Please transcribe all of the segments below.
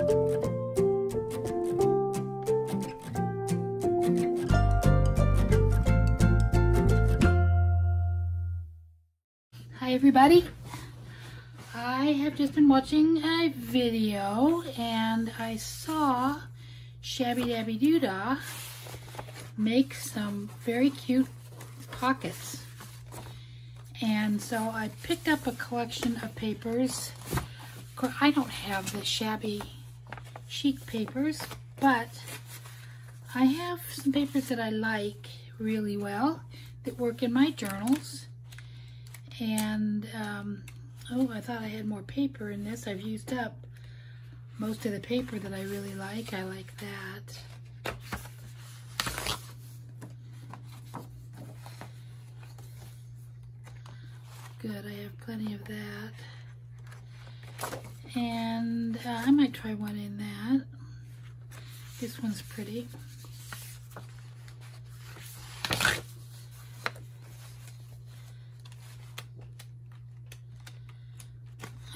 Hi everybody, I have just been watching a video and I saw Shabbydabbydoodah make some very cute pockets, and so I picked up a collection of papers. Of course, I don't have the shabby chic papers, but I have some papers that I like really well that work in my journals. And oh, I thought I had more paper in this. I've used up most of the paper that I really like. I like that. Good, I have plenty of that. And I might try one in that. This one's pretty.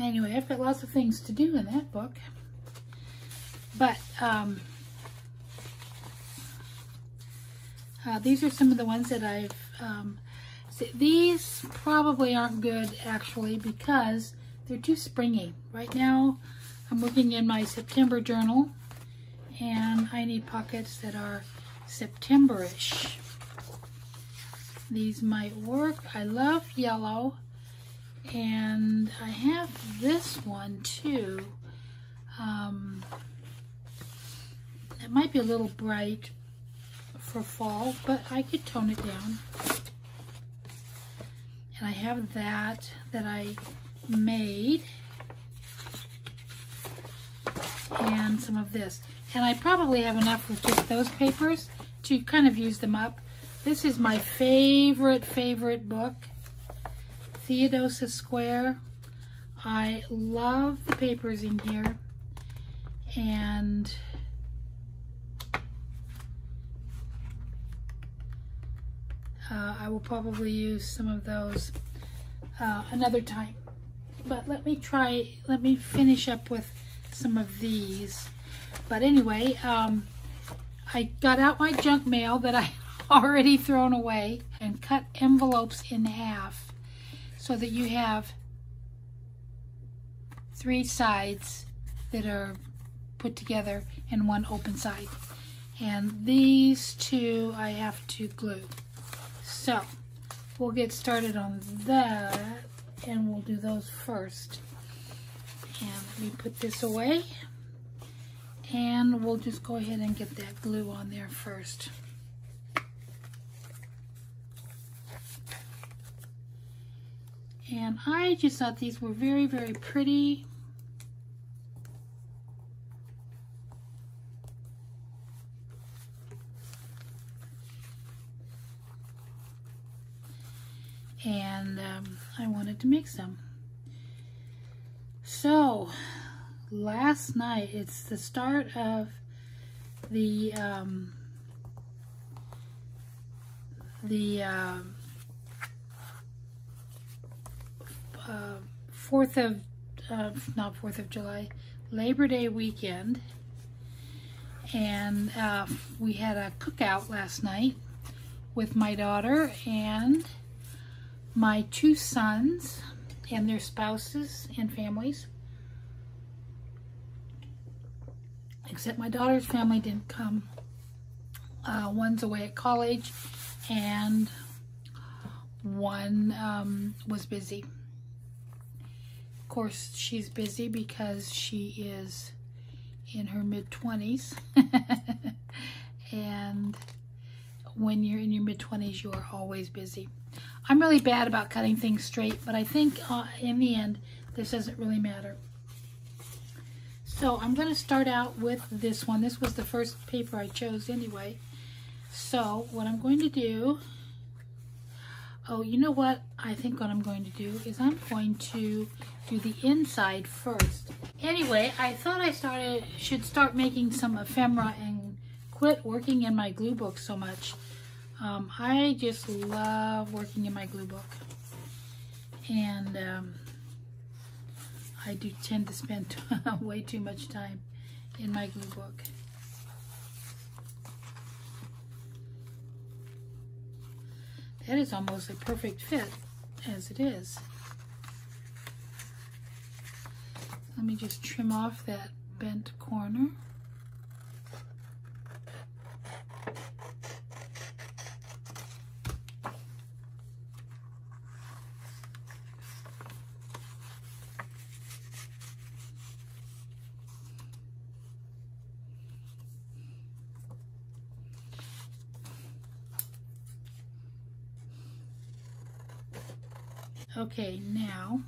Anyway, I've got lots of things to do in that book, but these are some of the ones that I've, these probably aren't good actually because they're too springy. Right now I'm working in my September journal and I need pockets that are September-ish. These might work. I love yellow. And I have this one too. It might be a little bright for fall, but I could tone it down. And I have that I made. And some of this. And I probably have enough with just those papers to kind of use them up. This is my favorite book. Theodosia Square. I love the papers in here, and I will probably use some of those another time. But let me finish up with some of these. But anyway, I got out my junk mail that I already thrown away and cut envelopes in half, so that you have 3 sides that are put together and one open side. And these 2 I have to glue. So we'll get started on that, and we'll do those first. And let me put this away, and we'll just go ahead and get that glue on there first. And I just thought these were very pretty. And I wanted to make some. So, last night, it's the start of the 4th of July, Labor Day weekend, and we had a cookout last night with my daughter and my 2 sons and their spouses and families, except my daughter's family didn't come. One's away at college and one was busy. Of course, she's busy because she is in her mid-20s. And when you're in your mid-20s, you are always busy. I'm really bad about cutting things straight, but I think in the end, this doesn't really matter. So I'm going to start out with this one. This was the first paper I chose anyway. So what I'm going to do, oh, you know what? I think what I'm going to do is I'm going to do the inside first. Anyway, I thought I should start making some ephemera and quit working in my glue book so much. I just love working in my glue book. And I do tend to spend way too much time in my glue book. That is almost a perfect fit as it is. Let me just trim off that bent corner. Okay, now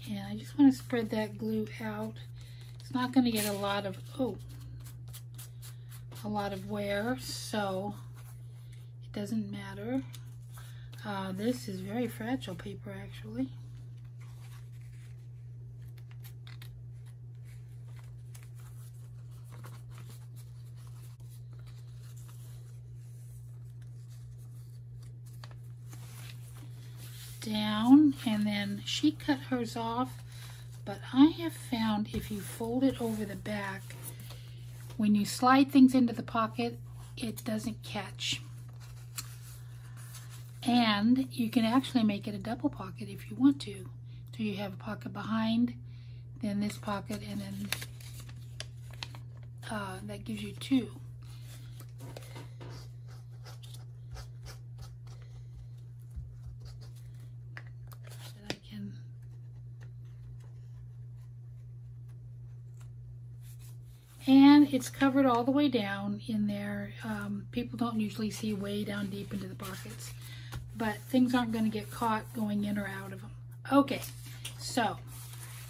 and I just want to spread that glue out. It's not going to get a lot of wear, so it doesn't matter. This is very fragile paper, actually. Down, and then she cut hers off, but I have found if you fold it over the back, when you slide things into the pocket, it doesn't catch. And you can actually make it a double pocket if you want to. So you have a pocket behind, then this pocket, and then that gives you two. That I can and it's covered all the way down in there. People don't usually see way down deep into the pockets, but things aren't going to get caught going in or out of them. Okay, so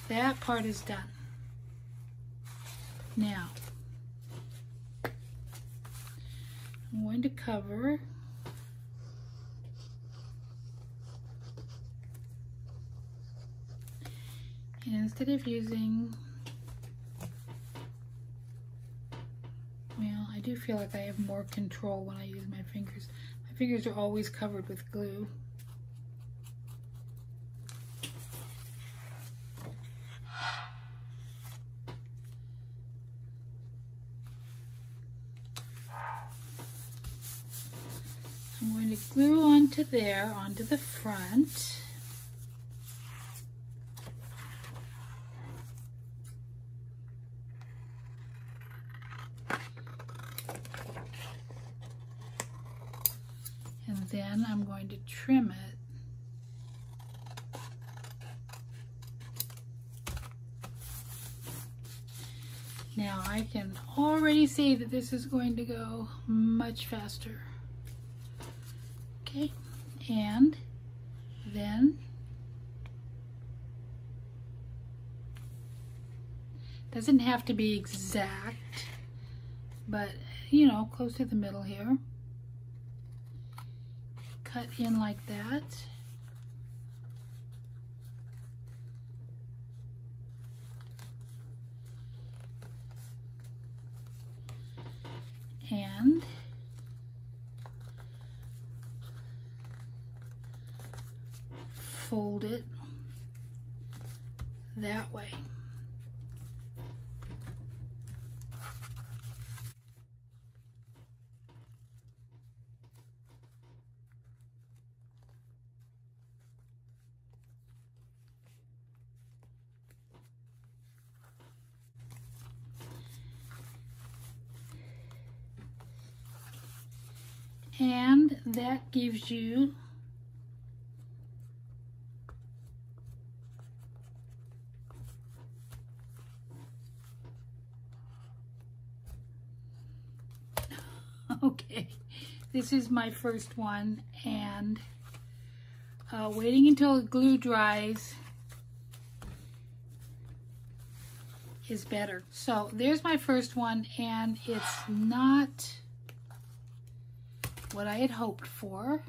that part is done. Now, I'm going to cover and instead of using, well, I do feel like I have more control when I use my fingers. My fingers are always covered with glue. I'm going to glue onto there, onto the front. And then I'm going to trim it. Now I can already see that this is going to go much faster. Okay, and then doesn't have to be exact, but you know, close to the middle here. Cut in like that. And fold it that way. And that gives you okay, this is my first one, and waiting until the glue dries is better. So there's my first one, and it's not what I had hoped for.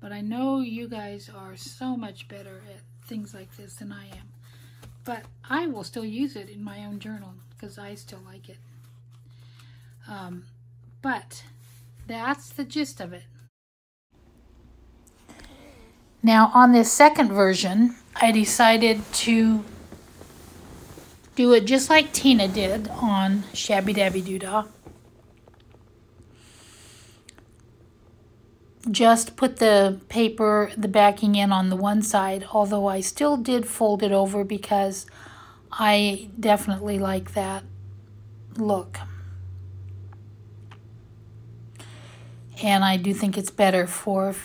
But I know you guys are so much better at things like this than I am. But I will still use it in my own journal because I still like it. But that's the gist of it. Now on this second version, I decided to do it just like Tina did on Shabbydabbydoodah. Just put the paper, the backing in on the one side, although I still did fold it over because I definitely like that look. And I do think it's better for,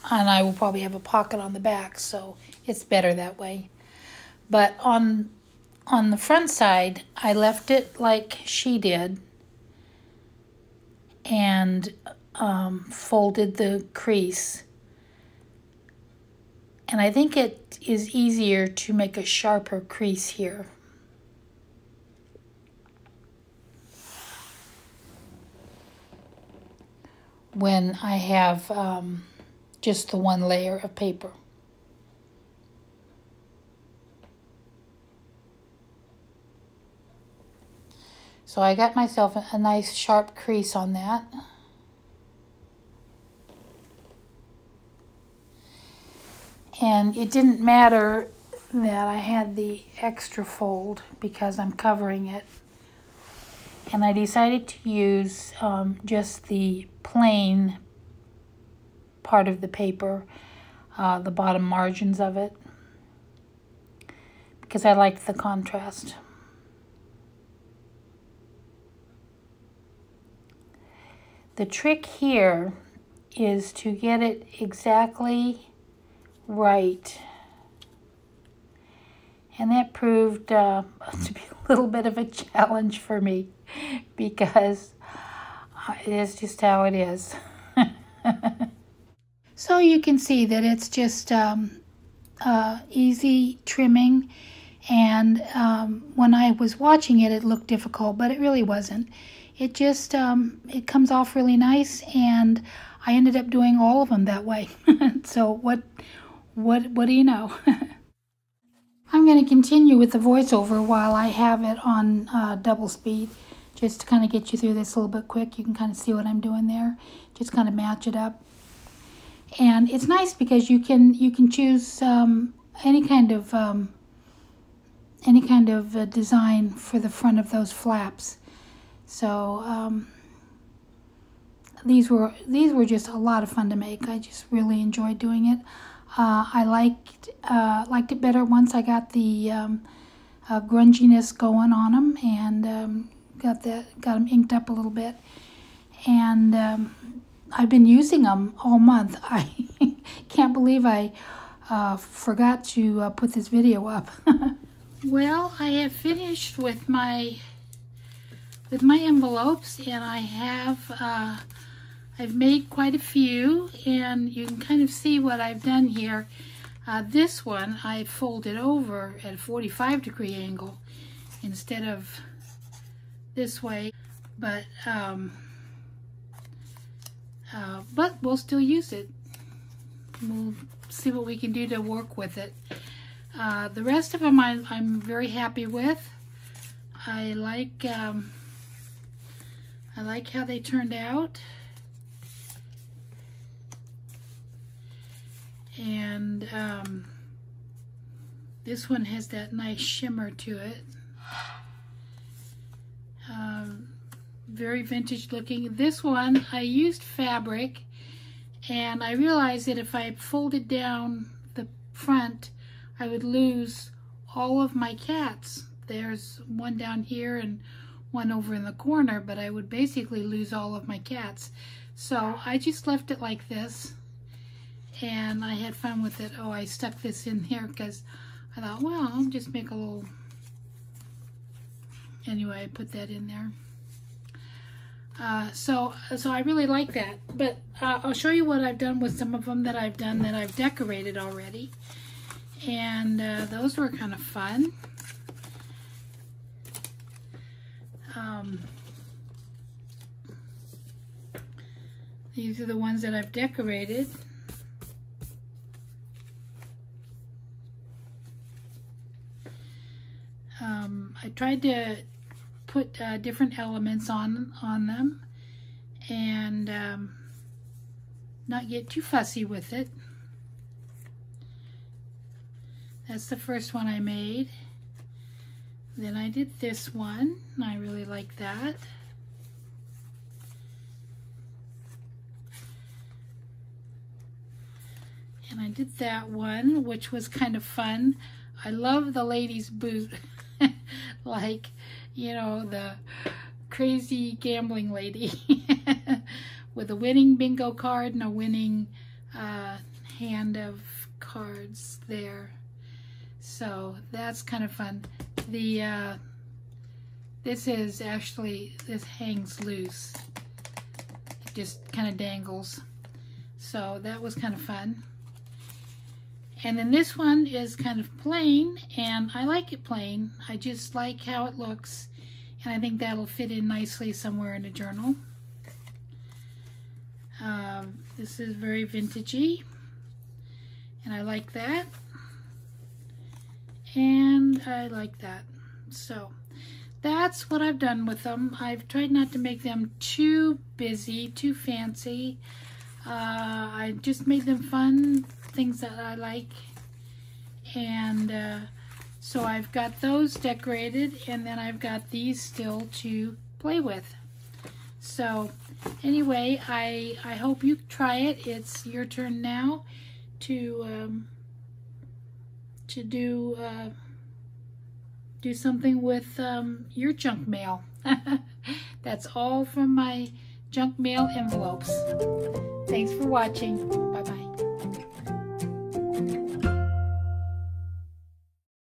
and I will probably have a pocket on the back, so it's better that way. But on the front side, I left it like she did and folded the crease. And I think it is easier to make a sharper crease here. When I have just the one layer of paper. So I got myself a nice sharp crease on that. And it didn't matter that I had the extra fold because I'm covering it. And I decided to use just the plain part of the paper, the bottom margins of it, because I liked the contrast. The trick here is to get it exactly right. And that proved to be a little bit of a challenge for me because it is just how it is. So you can see that it's just easy trimming, and when I was watching it, it looked difficult, but it really wasn't. It just, it comes off really nice, and I ended up doing all of them that way. So what do you know? I'm going to continue with the voiceover while I have it on double speed, just to kind of get you through this a little bit quick. You can kind of see what I'm doing there. Just kind of match it up. And it's nice because you can choose any kind of design for the front of those flaps. So these were just a lot of fun to make. I just really enjoyed doing it. I liked it better once I got the grunginess going on them and got them inked up a little bit. And I've been using them all month. I can't believe I forgot to put this video up. Well, I have finished with my envelopes, and I have I've made quite a few, and you can kind of see what I've done here. This one I folded over at a 45-degree angle instead of this way, but we'll still use it. We'll see what we can do to work with it. The rest of them I'm very happy with. I like how they turned out. And this one has that nice shimmer to it. Very vintage looking. This one, I used fabric, and I realized that if I folded down the front, I would lose all of my cats. There's one down here and one over in the corner, but I would basically lose all of my cats. So I just left it like this, and I had fun with it. Oh, I stuck this in here because I thought, well, I'll just make a little... Anyway, I put that in there. So I really like that. But I'll show you what I've done with some of them that I've decorated already. And those were kind of fun. These are the ones that I've decorated. I tried to put different elements on them and not get too fussy with it. That's the first one I made. Then I did this one, and I really like that. And I did that one, which was kind of fun. I love the lady's boot. Like, you know, the crazy gambling lady with a winning bingo card and a winning hand of cards there. So that's kind of fun. The this is actually, this hangs loose. It just kind of dangles. So that was kind of fun. And then this one is kind of plain, and I like it plain. I just like how it looks, and I think that'll fit in nicely somewhere in a journal. This is very vintagey, and I like that. And I like that. So that's what I've done with them. I've tried not to make them too busy, too fancy. I just made them fun, things that I like. And so I've got those decorated, and then I've got these still to play with. So anyway, I hope you try it. It's your turn now to do something with your junk mail. That's all from my junk mail envelopes. Thanks for watching.